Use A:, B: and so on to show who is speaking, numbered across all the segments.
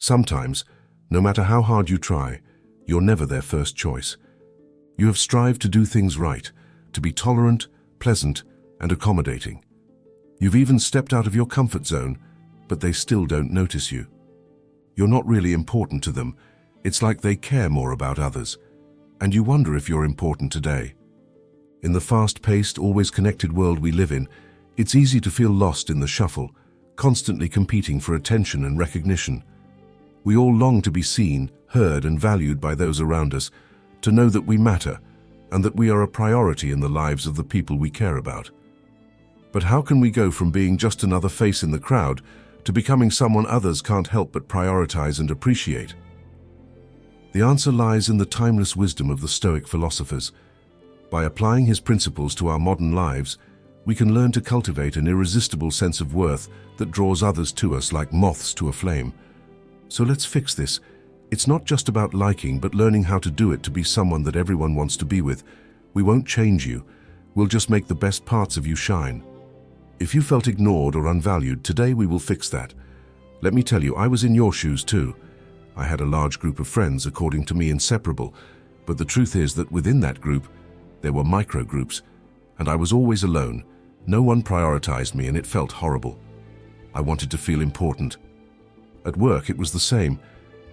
A: Sometimes, no matter how hard you try, you're never their first choice. You have strived to do things right, to be tolerant, pleasant, and accommodating. You've even stepped out of your comfort zone, but they still don't notice you. You're not really important to them. It's like they care more about others, and you wonder if you're important today. In the fast-paced, always connected world we live in, it's easy to feel lost in the shuffle, constantly competing for attention and recognition. We all long to be seen, heard, and valued by those around us, to know that we matter, and that we are a priority in the lives of the people we care about. But how can we go from being just another face in the crowd to becoming someone others can't help but prioritize and appreciate? The answer lies in the timeless wisdom of the Stoic philosophers. By applying his principles to our modern lives, we can learn to cultivate an irresistible sense of worth that draws others to us like moths to a flame. So let's fix this. It's not just about liking, but learning how to do it to be someone that everyone wants to be with. We won't change you. We'll just make the best parts of you shine. If you felt ignored or unvalued, today we will fix that. Let me tell you, I was in your shoes too. I had a large group of friends, according to me inseparable, but the truth is that within that group, there were micro-groups, and I was always alone. No one prioritized me, and it felt horrible. I wanted to feel important. At work, it was the same.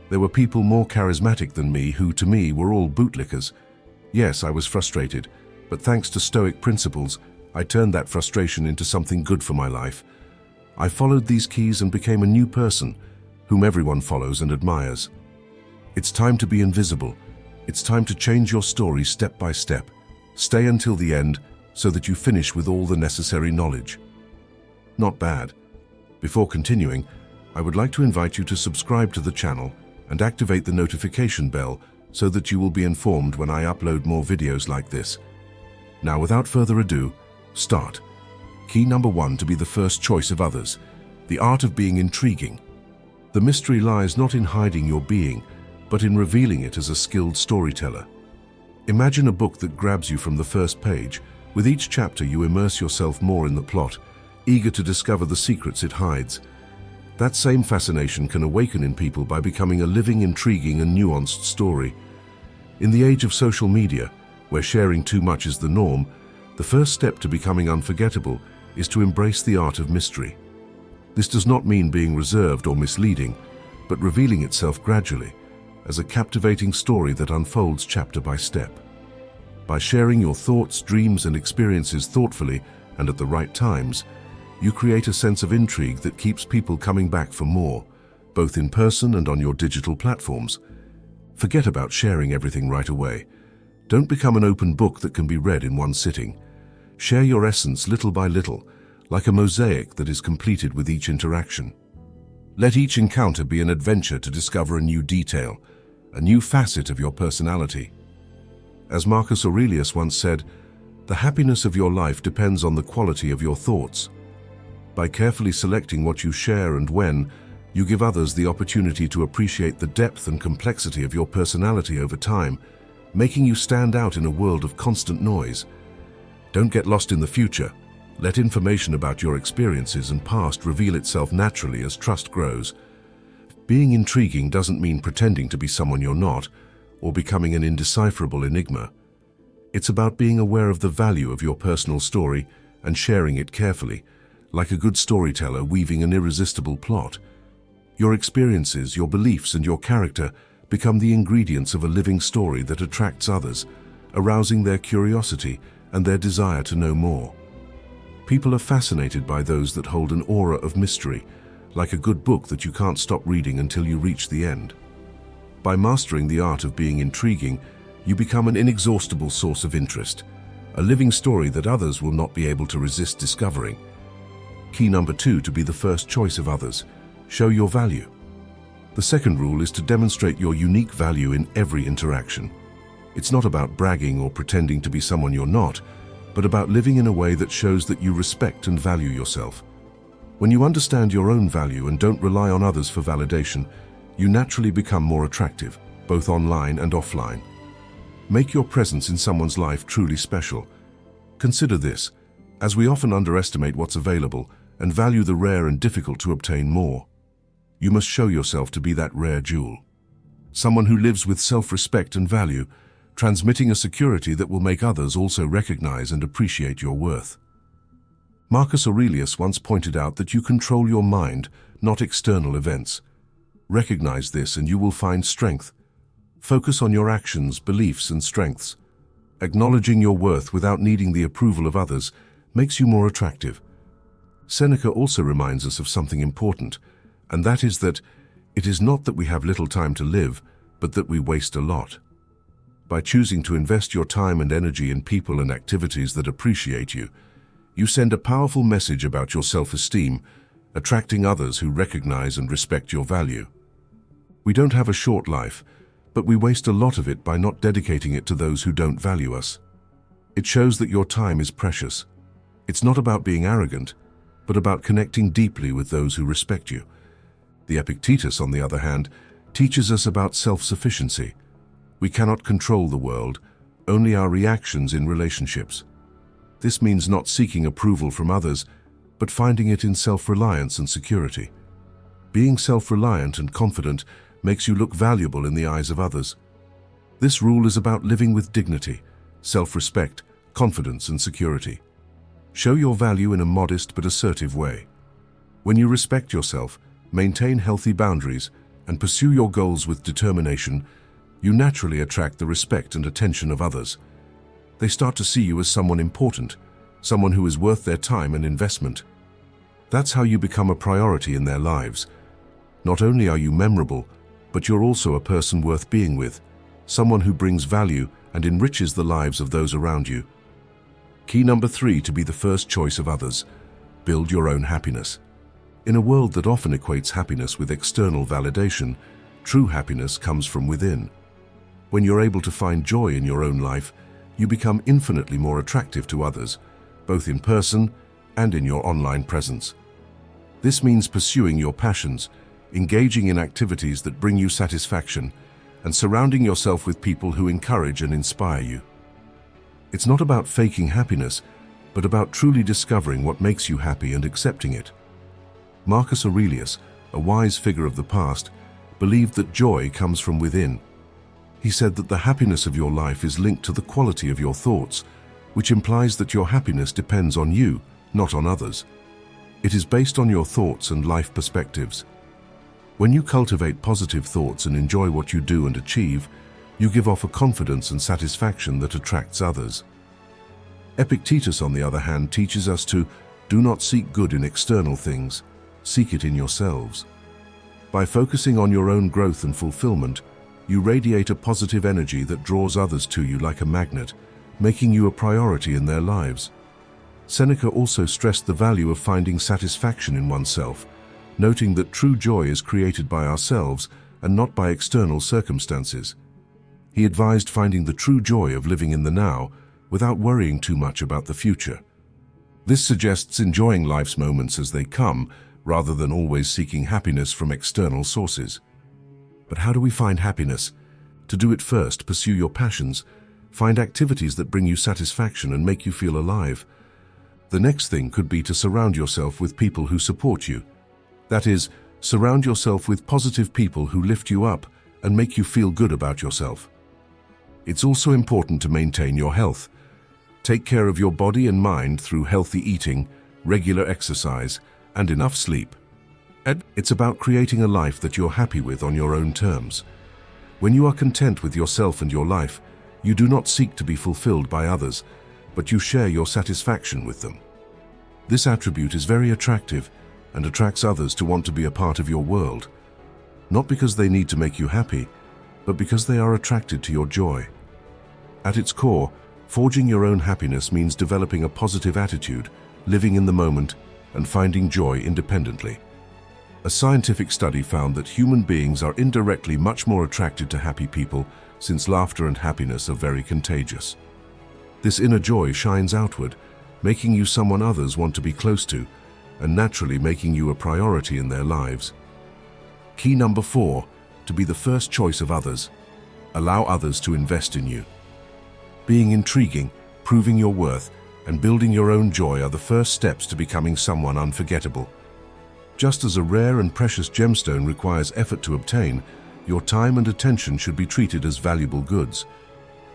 A: There were people more charismatic than me who, to me, were all bootlickers. Yes, I was frustrated, but thanks to Stoic principles, I turned that frustration into something good for my life. I followed these keys and became a new person, whom everyone follows and admires. It's time to be invisible. It's time to change your story step by step. Stay until the end so that you finish with all the necessary knowledge. Not bad. Before continuing, I would like to invite you to subscribe to the channel and activate the notification bell so that you will be informed when I upload more videos like this. Now, without further ado, start. Key number 1: to be the first choice of others. The art of being intriguing. The mystery lies not in hiding your being, but in revealing it as a skilled storyteller. Imagine a book that grabs you from the first page. With each chapter, you immerse yourself more in the plot, eager to discover the secrets it hides. That same fascination can awaken in people by becoming a living, intriguing, and nuanced story. In the age of social media, where sharing too much is the norm, the first step to becoming unforgettable is to embrace the art of mystery. This does not mean being reserved or misleading, but revealing itself gradually, as a captivating story that unfolds chapter by step. By sharing your thoughts, dreams, and experiences thoughtfully and at the right times, you create a sense of intrigue that keeps people coming back for more, both in person and on your digital platforms. Forget about sharing everything right away. Don't become an open book that can be read in one sitting. Share your essence little by little, like a mosaic that is completed with each interaction. Let each encounter be an adventure to discover a new detail, a new facet of your personality. As Marcus Aurelius once said, the happiness of your life depends on the quality of your thoughts. By carefully selecting what you share and when, you give others the opportunity to appreciate the depth and complexity of your personality over time, making you stand out in a world of constant noise. Don't get lost in the future. Let information about your experiences and past reveal itself naturally as trust grows. Being intriguing doesn't mean pretending to be someone you're not, or becoming an indecipherable enigma. It's about being aware of the value of your personal story and sharing it carefully, like a good storyteller weaving an irresistible plot. Your experiences, your beliefs, and your character become the ingredients of a living story that attracts others, arousing their curiosity and their desire to know more. People are fascinated by those that hold an aura of mystery, like a good book that you can't stop reading until you reach the end. By mastering the art of being intriguing, you become an inexhaustible source of interest, a living story that others will not be able to resist discovering. Key number 2: to be the first choice of others. Show your value. The second rule is to demonstrate your unique value in every interaction. It's not about bragging or pretending to be someone you're not, but about living in a way that shows that you respect and value yourself. When you understand your own value and don't rely on others for validation, you naturally become more attractive, both online and offline. Make your presence in someone's life truly special. Consider this, as we often underestimate what's available and value the rare and difficult to obtain more. You must show yourself to be that rare jewel. Someone who lives with self-respect and value, transmitting a security that will make others also recognize and appreciate your worth. Marcus Aurelius once pointed out that you control your mind, not external events. Recognize this and you will find strength. Focus on your actions, beliefs, and strengths. Acknowledging your worth without needing the approval of others makes you more attractive. Seneca also reminds us of something important, and that is that it is not that we have little time to live, but that we waste a lot. By choosing to invest your time and energy in people and activities that appreciate you, you send a powerful message about your self-esteem, attracting others who recognize and respect your value. We don't have a short life, but we waste a lot of it by not dedicating it to those who don't value us. It shows that your time is precious. It's not about being arrogant, but about connecting deeply with those who respect you. The Epictetus, on the other hand, teaches us about self-sufficiency. We cannot control the world, only our reactions in relationships. This means not seeking approval from others, but finding it in self-reliance and security. Being self-reliant and confident makes you look valuable in the eyes of others. This rule is about living with dignity, self-respect, confidence, and security. Show your value in a modest but assertive way. When you respect yourself, maintain healthy boundaries, and pursue your goals with determination, you naturally attract the respect and attention of others. They start to see you as someone important, someone who is worth their time and investment. That's how you become a priority in their lives. Not only are you memorable, but you're also a person worth being with, someone who brings value and enriches the lives of those around you. Key number 3 to be the first choice of others: build your own happiness. In a world that often equates happiness with external validation, true happiness comes from within. When you're able to find joy in your own life, you become infinitely more attractive to others, both in person and in your online presence. This means pursuing your passions, engaging in activities that bring you satisfaction, and surrounding yourself with people who encourage and inspire you. It's not about faking happiness, but about truly discovering what makes you happy and accepting it. Marcus Aurelius, a wise figure of the past, believed that joy comes from within. He said that the happiness of your life is linked to the quality of your thoughts, which implies that your happiness depends on you, not on others. It is based on your thoughts and life perspectives. When you cultivate positive thoughts and enjoy what you do and achieve, you give off a confidence and satisfaction that attracts others. Epictetus, on the other hand, teaches us to do not seek good in external things, seek it in yourselves. By focusing on your own growth and fulfillment, you radiate a positive energy that draws others to you like a magnet, making you a priority in their lives. Seneca also stressed the value of finding satisfaction in oneself, noting that true joy is created by ourselves and not by external circumstances. He advised finding the true joy of living in the now without worrying too much about the future. This suggests enjoying life's moments as they come, rather than always seeking happiness from external sources. But how do we find happiness? To do it first, pursue your passions. Find activities that bring you satisfaction and make you feel alive. The next thing could be to surround yourself with people who support you. That is, surround yourself with positive people who lift you up and make you feel good about yourself. It's also important to maintain your health. Take care of your body and mind through healthy eating, regular exercise, and enough sleep. It's about creating a life that you're happy with on your own terms. When you are content with yourself and your life, you do not seek to be fulfilled by others, but you share your satisfaction with them. This attribute is very attractive and attracts others to want to be a part of your world, not because they need to make you happy, but because they are attracted to your joy. At its core, forging your own happiness means developing a positive attitude, living in the moment, and finding joy independently. A scientific study found that human beings are indirectly much more attracted to happy people, since laughter and happiness are very contagious. This inner joy shines outward, making you someone others want to be close to, and naturally making you a priority in their lives. Key number 4, to be the first choice of others. Allow others to invest in you. Being intriguing, proving your worth, and building your own joy are the first steps to becoming someone unforgettable. Just as a rare and precious gemstone requires effort to obtain, your time and attention should be treated as valuable goods.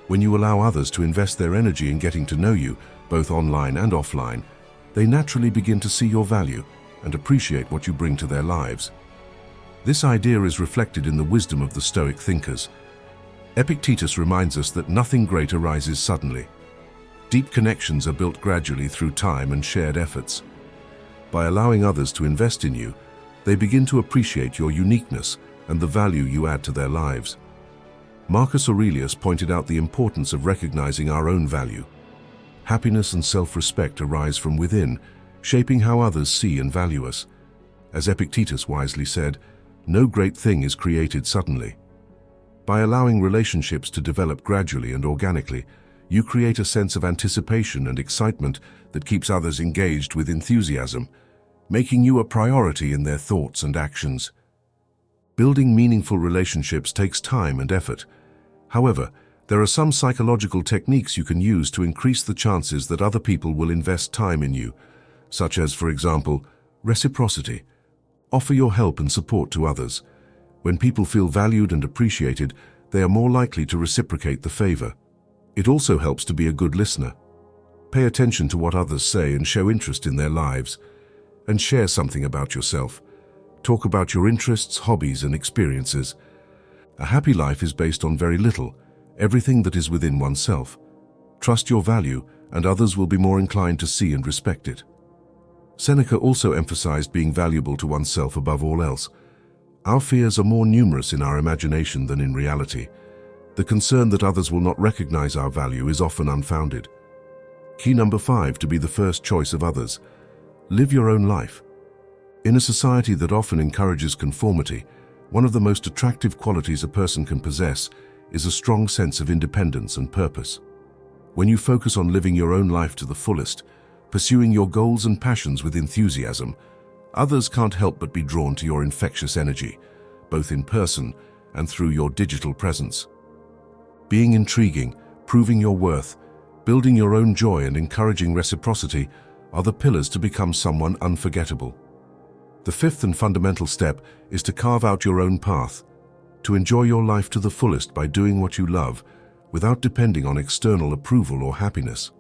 A: When you allow others to invest their energy in getting to know you, both online and offline, they naturally begin to see your value and appreciate what you bring to their lives. This idea is reflected in the wisdom of the Stoic thinkers. Epictetus reminds us that nothing great arises suddenly. Deep connections are built gradually through time and shared efforts. By allowing others to invest in you, they begin to appreciate your uniqueness and the value you add to their lives. Marcus Aurelius pointed out the importance of recognizing our own value. Happiness and self-respect arise from within, shaping how others see and value us. As Epictetus wisely said, no great thing is created suddenly. By allowing relationships to develop gradually and organically, you create a sense of anticipation and excitement that keeps others engaged with enthusiasm, making you a priority in their thoughts and actions. Building meaningful relationships takes time and effort. However, there are some psychological techniques you can use to increase the chances that other people will invest time in you, such as, for example, reciprocity. Offer your help and support to others. When people feel valued and appreciated, they are more likely to reciprocate the favor. It also helps to be a good listener. Pay attention to what others say and show interest in their lives. And share something about yourself. Talk about your interests, hobbies, and experiences. A happy life is based on very little, everything that is within oneself. Trust your value, and others will be more inclined to see and respect it. Seneca also emphasized being valuable to oneself above all else. Our fears are more numerous in our imagination than in reality. The concern that others will not recognize our value is often unfounded. Key number 5 to be the first choice of others. Live your own life. In a society that often encourages conformity, one of the most attractive qualities a person can possess is a strong sense of independence and purpose. When you focus on living your own life to the fullest, pursuing your goals and passions with enthusiasm, others can't help but be drawn to your infectious energy, both in person and through your digital presence. Being intriguing, proving your worth, building your own joy, and encouraging reciprocity are the pillars to become someone unforgettable. The fifth and fundamental step is to carve out your own path, to enjoy your life to the fullest by doing what you love, without depending on external approval or happiness.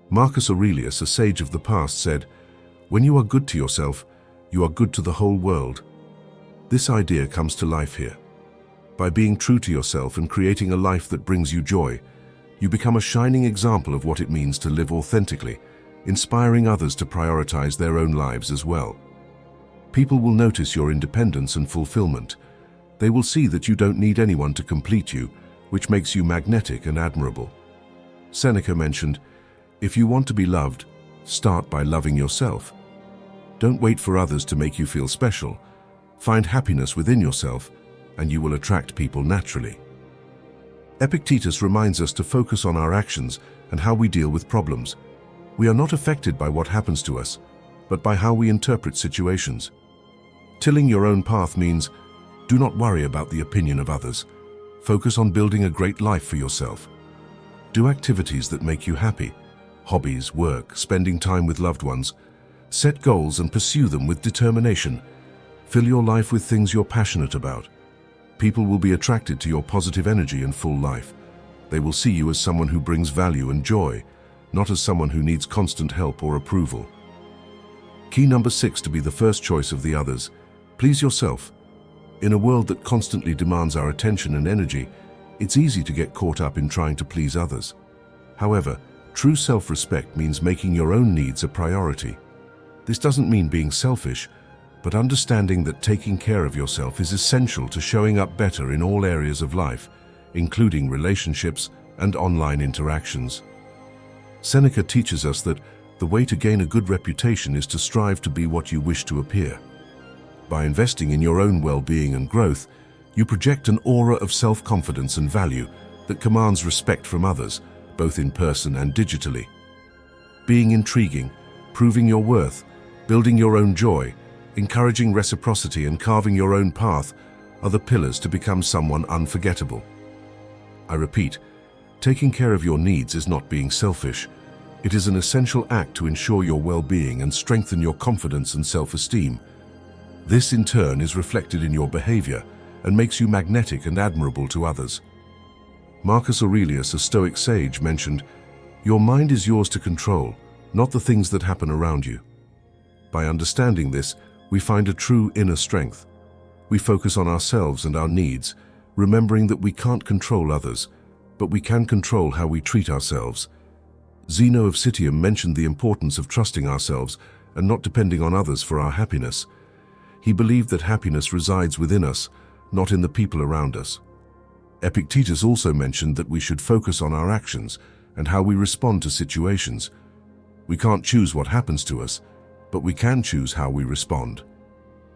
A: Marcus Aurelius, a sage of the past, said, "When you are good to yourself, you are good to the whole world." This idea comes to life here. By being true to yourself and creating a life that brings you joy, you become a shining example of what it means to live authentically, inspiring others to prioritize their own lives as well. People will notice your independence and fulfillment. They will see that you don't need anyone to complete you, which makes you magnetic and admirable. Seneca mentioned, "If you want to be loved, start by loving yourself." Don't wait for others to make you feel special. Find happiness within yourself, and you will attract people naturally. Epictetus reminds us to focus on our actions and how we deal with problems. We are not affected by what happens to us, but by how we interpret situations. Tilling your own path means, do not worry about the opinion of others. Focus on building a great life for yourself. Do activities that make you happy. Hobbies, work, spending time with loved ones. Set goals and pursue them with determination. Fill your life with things you're passionate about. People will be attracted to your positive energy and full life. They will see you as someone who brings value and joy, not as someone who needs constant help or approval. Key number 6 to be the first choice of the others. Please yourself. In a world that constantly demands our attention and energy, it's easy to get caught up in trying to please others. However, true self-respect means making your own needs a priority. This doesn't mean being selfish, but understanding that taking care of yourself is essential to showing up better in all areas of life, including relationships and online interactions. Seneca teaches us that the way to gain a good reputation is to strive to be what you wish to appear. By investing in your own well-being and growth, you project an aura of self-confidence and value that commands respect from others, both in person and digitally. Being intriguing, proving your worth, building your own joy, encouraging reciprocity, and carving your own path are the pillars to become someone unforgettable. I repeat, taking care of your needs is not being selfish. It is an essential act to ensure your well-being and strengthen your confidence and self-esteem, This in turn is reflected in your behavior and makes you magnetic and admirable to others. Marcus Aurelius, a Stoic sage, mentioned, "Your mind is yours to control, not the things that happen around you." By understanding this, we find a true inner strength. We focus on ourselves and our needs, remembering that we can't control others, but we can control how we treat ourselves. Zeno of Citium mentioned the importance of trusting ourselves and not depending on others for our happiness. He believed that happiness resides within us, not in the people around us. Epictetus also mentioned that we should focus on our actions and how we respond to situations. We can't choose what happens to us, but we can choose how we respond.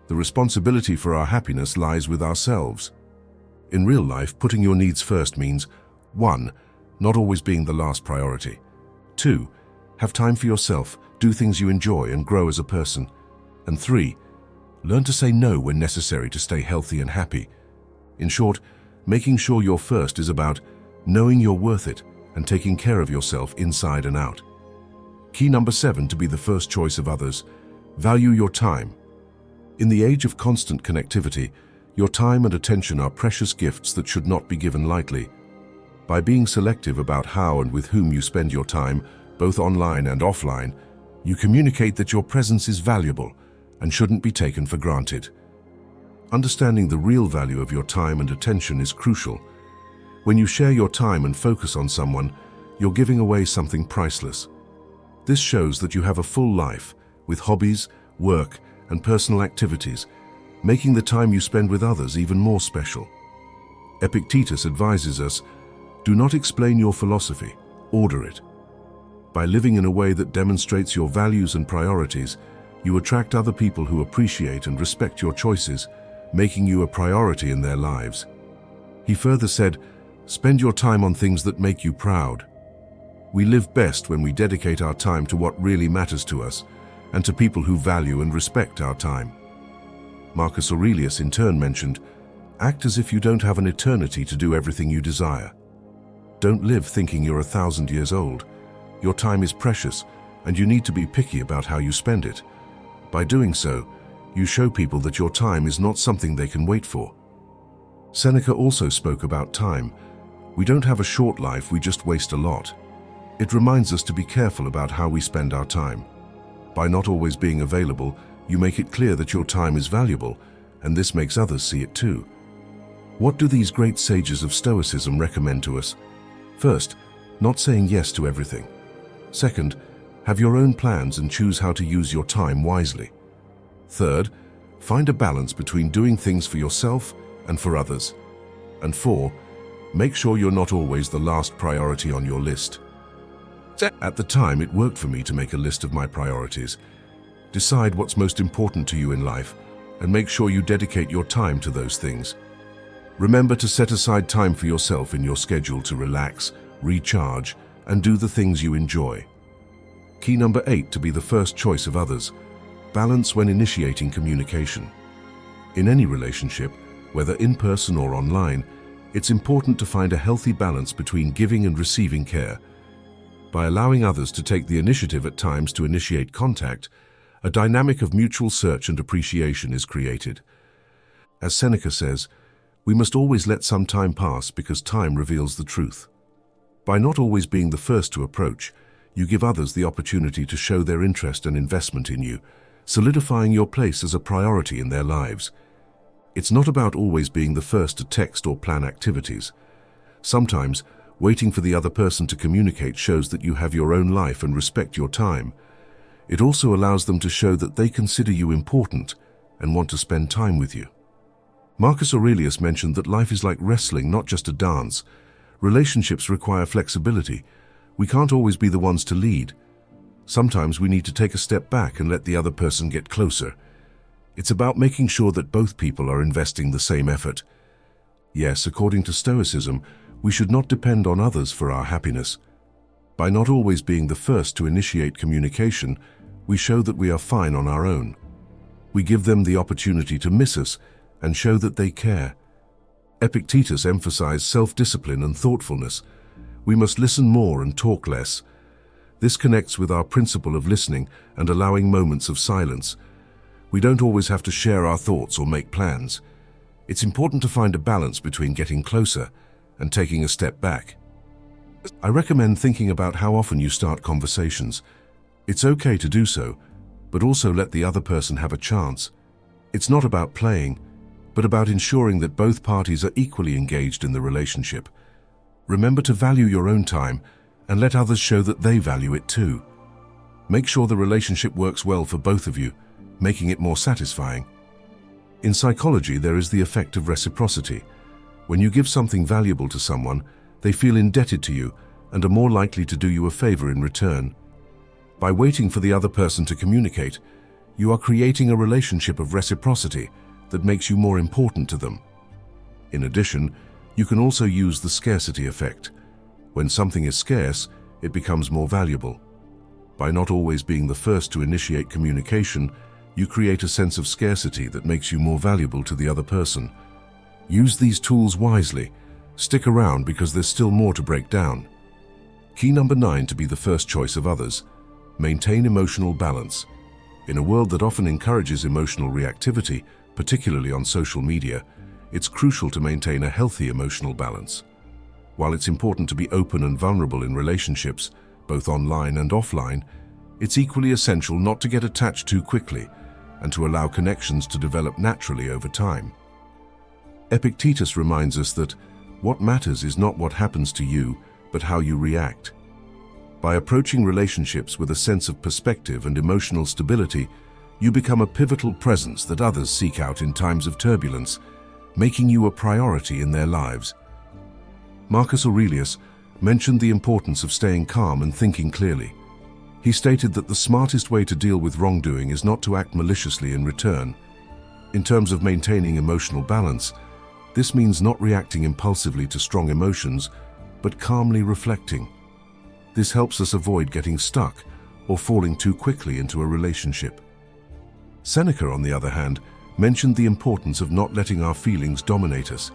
A: The responsibility for our happiness lies with ourselves. In real life, putting your needs first means 1. Not always being the last priority. 2. Have time for yourself, do things you enjoy and grow as a person. And 3. Learn to say no when necessary to stay healthy and happy. In short, making sure you're first is about knowing you're worth it and taking care of yourself inside and out. Key number 7 to be the first choice of others: value your time. In the age of constant connectivity, your time and attention are precious gifts that should not be given lightly. By being selective about how and with whom you spend your time, both online and offline, you communicate that your presence is valuable and shouldn't be taken for granted. Understanding the real value of your time and attention is crucial. When you share your time and focus on someone, you're giving away something priceless. This shows that you have a full life, with hobbies, work, and personal activities, making the time you spend with others even more special. Epictetus advises us, do not explain your philosophy, order it. By living in a way that demonstrates your values and priorities, you attract other people who appreciate and respect your choices, making you a priority in their lives. He further said, spend your time on things that make you proud. We live best when we dedicate our time to what really matters to us and to people who value and respect our time. Marcus Aurelius in turn mentioned, act as if you don't have an eternity to do everything you desire. Don't live thinking you're 1,000 years old. Your time is precious, and you need to be picky about how you spend it. By doing so, you show people that your time is not something they can wait for. Seneca also spoke about time. We don't have a short life, we just waste a lot. It reminds us to be careful about how we spend our time. By not always being available, you make it clear that your time is valuable, and this makes others see it too. What do these great sages of Stoicism recommend to us? First, not saying yes to everything. Second, have your own plans and choose how to use your time wisely. Third, find a balance between doing things for yourself and for others. And 4, make sure you're not always the last priority on your list. At the time, it worked for me to make a list of my priorities. Decide what's most important to you in life and make sure you dedicate your time to those things. Remember to set aside time for yourself in your schedule to relax, recharge, and do the things you enjoy. Key number 8 to be the first choice of others: balance when initiating communication. In any relationship, whether in person or online, it's important to find a healthy balance between giving and receiving care. By allowing others to take the initiative at times to initiate contact, a dynamic of mutual search and appreciation is created. As Seneca says, we must always let some time pass because time reveals the truth. By not always being the first to approach, you give others the opportunity to show their interest and investment in you, solidifying your place as a priority in their lives. It's not about always being the first to text or plan activities. Sometimes, waiting for the other person to communicate shows that you have your own life and respect your time. It also allows them to show that they consider you important and want to spend time with you. Marcus Aurelius mentioned that life is like wrestling, not just a dance. Relationships require flexibility. We can't always be the ones to lead. Sometimes we need to take a step back and let the other person get closer. It's about making sure that both people are investing the same effort. Yes, according to Stoicism, we should not depend on others for our happiness. By not always being the first to initiate communication, we show that we are fine on our own. We give them the opportunity to miss us and show that they care. Epictetus emphasized self-discipline and thoughtfulness. We must listen more and talk less. This connects with our principle of listening and allowing moments of silence. We don't always have to share our thoughts or make plans. It's important to find a balance between getting closer and taking a step back. I recommend thinking about how often you start conversations. It's okay to do so, but also let the other person have a chance. It's not about playing, but about ensuring that both parties are equally engaged in the relationship. Remember to value your own time and let others show that they value it too. Make sure the relationship works well for both of you, making it more satisfying. In psychology, there is the effect of reciprocity. When you give something valuable to someone, they feel indebted to you and are more likely to do you a favor in return. By waiting for the other person to communicate, you are creating a relationship of reciprocity that makes you more important to them. In addition, you can also use the scarcity effect. When something is scarce, it becomes more valuable. By not always being the first to initiate communication, you create a sense of scarcity that makes you more valuable to the other person. Use these tools wisely. Stick around because there's still more to break down. Key number 9 to be the first choice of others. Maintain emotional balance. In a world that often encourages emotional reactivity, particularly on social media, it's crucial to maintain a healthy emotional balance. While it's important to be open and vulnerable in relationships, both online and offline, it's equally essential not to get attached too quickly and to allow connections to develop naturally over time. Epictetus reminds us that what matters is not what happens to you, but how you react. By approaching relationships with a sense of perspective and emotional stability, you become a pivotal presence that others seek out in times of turbulence, making you a priority in their lives. Marcus Aurelius mentioned the importance of staying calm and thinking clearly. He stated that the smartest way to deal with wrongdoing is not to act maliciously in return. In terms of maintaining emotional balance, this means not reacting impulsively to strong emotions, but calmly reflecting. This helps us avoid getting stuck or falling too quickly into a relationship. Seneca, on the other hand, mentioned the importance of not letting our feelings dominate us.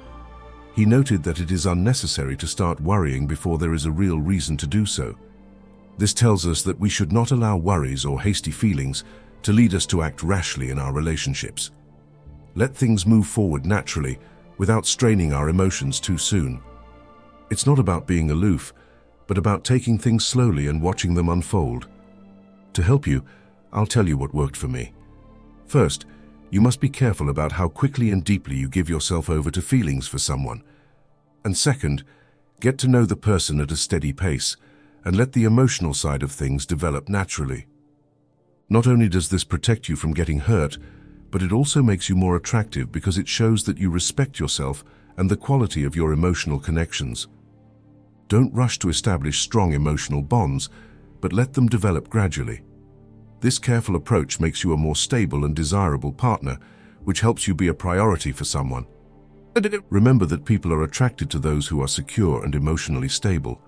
A: He noted that it is unnecessary to start worrying before there is a real reason to do so. This tells us that we should not allow worries or hasty feelings to lead us to act rashly in our relationships. Let things move forward naturally without straining our emotions too soon. It's not about being aloof, but about taking things slowly and watching them unfold. To help you, I'll tell you what worked for me. First, you must be careful about how quickly and deeply you give yourself over to feelings for someone. And second, get to know the person at a steady pace and let the emotional side of things develop naturally. Not only does this protect you from getting hurt, but it also makes you more attractive because it shows that you respect yourself and the quality of your emotional connections. Don't rush to establish strong emotional bonds, but let them develop gradually. This careful approach makes you a more stable and desirable partner, which helps you be a priority for someone. Remember that people are attracted to those who are secure and emotionally stable.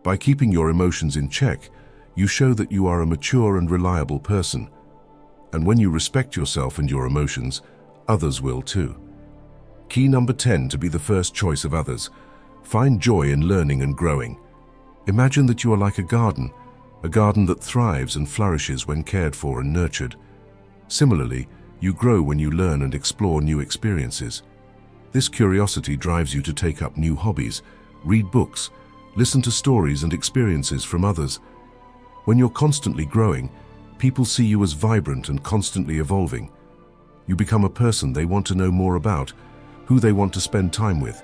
A: By keeping your emotions in check, you show that you are a mature and reliable person. And when you respect yourself and your emotions, others will too. Key number 10 to be the first choice of others. Find joy in learning and growing. Imagine that you are like a garden that thrives and flourishes when cared for and nurtured. Similarly, you grow when you learn and explore new experiences. This curiosity drives you to take up new hobbies, read books, listen to stories and experiences from others. When you're constantly growing, people see you as vibrant and constantly evolving. You become a person they want to know more about, who they want to spend time with.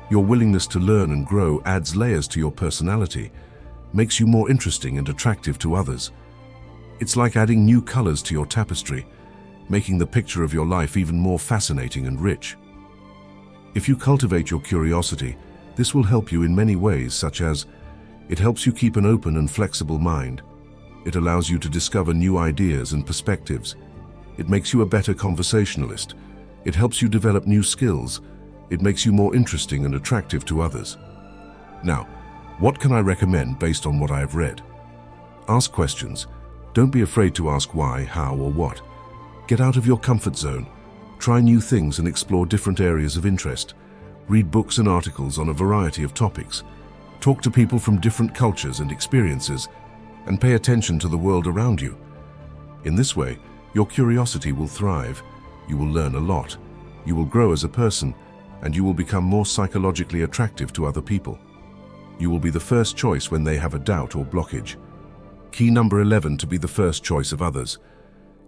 A: Your willingness to learn and grow adds layers to your personality, makes you more interesting and attractive to others. It's like adding new colors to your tapestry, making the picture of your life even more fascinating and rich. If you cultivate your curiosity, this will help you in many ways, such as it helps you keep an open and flexible mind. It allows you to discover new ideas and perspectives. It makes you a better conversationalist. It helps you develop new skills. It makes you more interesting and attractive to others. Now, what can I recommend based on what I have read? Ask questions. Don't be afraid to ask why, how, or what. Get out of your comfort zone. Try new things and explore different areas of interest. Read books and articles on a variety of topics. Talk to people from different cultures and experiences, and pay attention to the world around you. In this way, Your curiosity will thrive, you will learn a lot, you will grow as a person, and you will become more psychologically attractive to other people. You will be the first choice when they have a doubt or blockage. Key number 11 to be the first choice of others.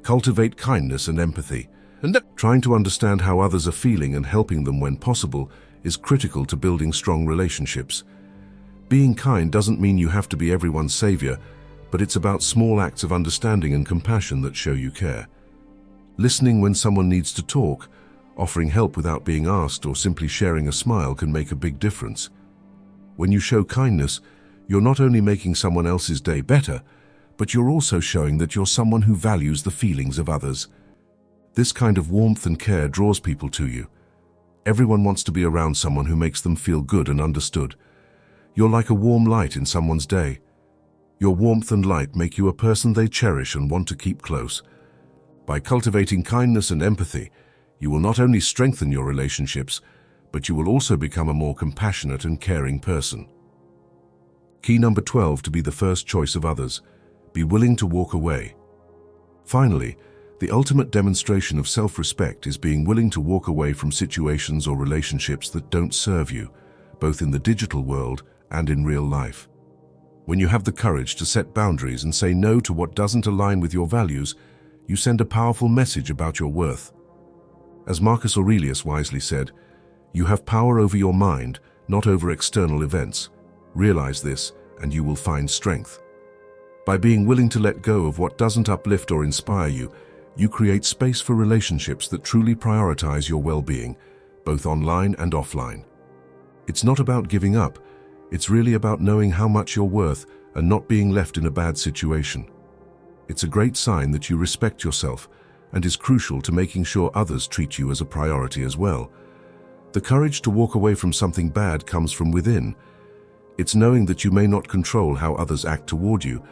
A: Cultivate kindness and empathy. And trying to understand how others are feeling and helping them when possible is critical to building strong relationships. Being kind doesn't mean you have to be everyone's savior, but it's about small acts of understanding and compassion that show you care. Listening when someone needs to talk, offering help without being asked, or simply sharing a smile can make a big difference. When you show kindness, you're not only making someone else's day better, but you're also showing that you're someone who values the feelings of others. This kind of warmth and care draws people to you. Everyone wants to be around someone who makes them feel good and understood. You're like a warm light in someone's day. Your warmth and light make you a person they cherish and want to keep close. By cultivating kindness and empathy, you will not only strengthen your relationships, but you will also become a more compassionate and caring person. Key number 12 to be the first choice of others. Be willing to walk away. Finally, the ultimate demonstration of self-respect is being willing to walk away from situations or relationships that don't serve you, both in the digital world and in real life. When you have the courage to set boundaries and say no to what doesn't align with your values, you send a powerful message about your worth. As Marcus Aurelius wisely said, "You have power over your mind, not over external events. Realize this, and you will find strength." By being willing to let go of what doesn't uplift or inspire you, you create space for relationships that truly prioritize your well-being, both online and offline. It's not about giving up, it's really about knowing how much you're worth and not being left in a bad situation. It's a great sign that you respect yourself and is crucial to making sure others treat you as a priority as well. The courage to walk away from something bad comes from within. It's knowing that you may not control how others act toward you,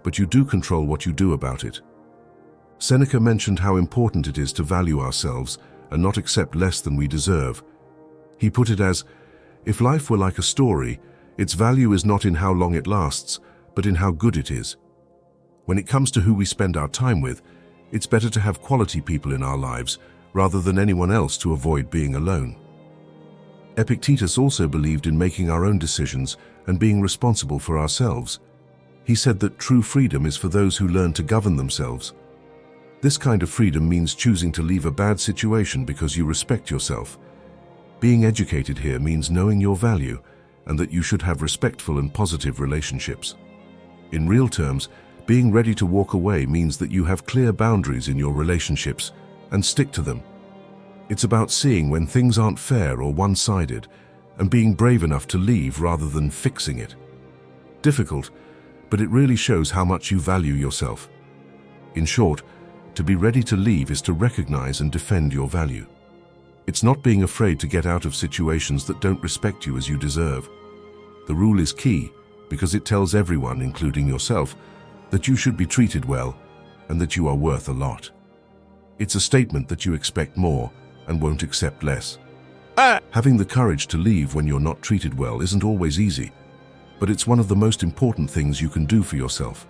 A: but you do control what you do about it. Seneca mentioned how important it is to value ourselves and not accept less than we deserve. He put it as, "If life were like a story, its value is not in how long it lasts, but in how good it is." When it comes to who we spend our time with, it's better to have quality people in our lives rather than anyone else to avoid being alone. Epictetus also believed in making our own decisions and being responsible for ourselves. He said that true freedom is for those who learn to govern themselves. This kind of freedom means choosing to leave a bad situation because you respect yourself. Being educated here means knowing your value and that you should have respectful and positive relationships. In real terms, being ready to walk away means that you have clear boundaries in your relationships and stick to them. It's about seeing when things aren't fair or one-sided and being brave enough to leave rather than fixing it. Difficult, but it really shows how much you value yourself. In short, to be ready to leave is to recognize and defend your value. It's not being afraid to get out of situations that don't respect you as you deserve. The rule is key because it tells everyone, including yourself, that you should be treated well and that you are worth a lot. It's a statement that you expect more and won't accept less. Having the courage to leave when you're not treated well isn't always easy, but it's one of the most important things you can do for yourself.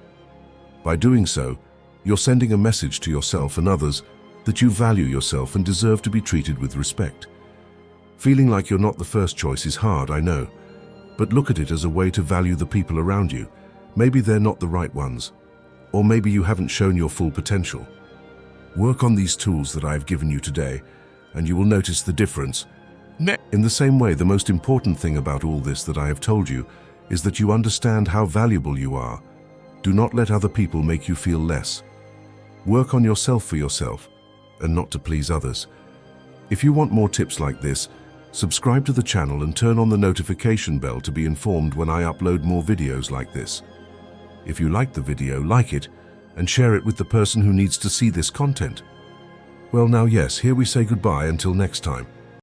A: By doing so, you're sending a message to yourself and others that you value yourself and deserve to be treated with respect. Feeling like you're not the first choice is hard, I know, but look at it as a way to value the people around you. Maybe they're not the right ones, or maybe you haven't shown your full potential. Work on these tools that I've given you today, and you will notice the difference. In the same way, the most important thing about all this that I have told you is that you understand how valuable you are. Do not let other people make you feel less. Work on yourself for yourself, and not to please others. If you want more tips like this, subscribe to the channel and turn on the notification bell to be informed when I upload more videos like this. If you like the video, like it, and share it with the person who needs to see this content. Well now yes, here we say goodbye until next time.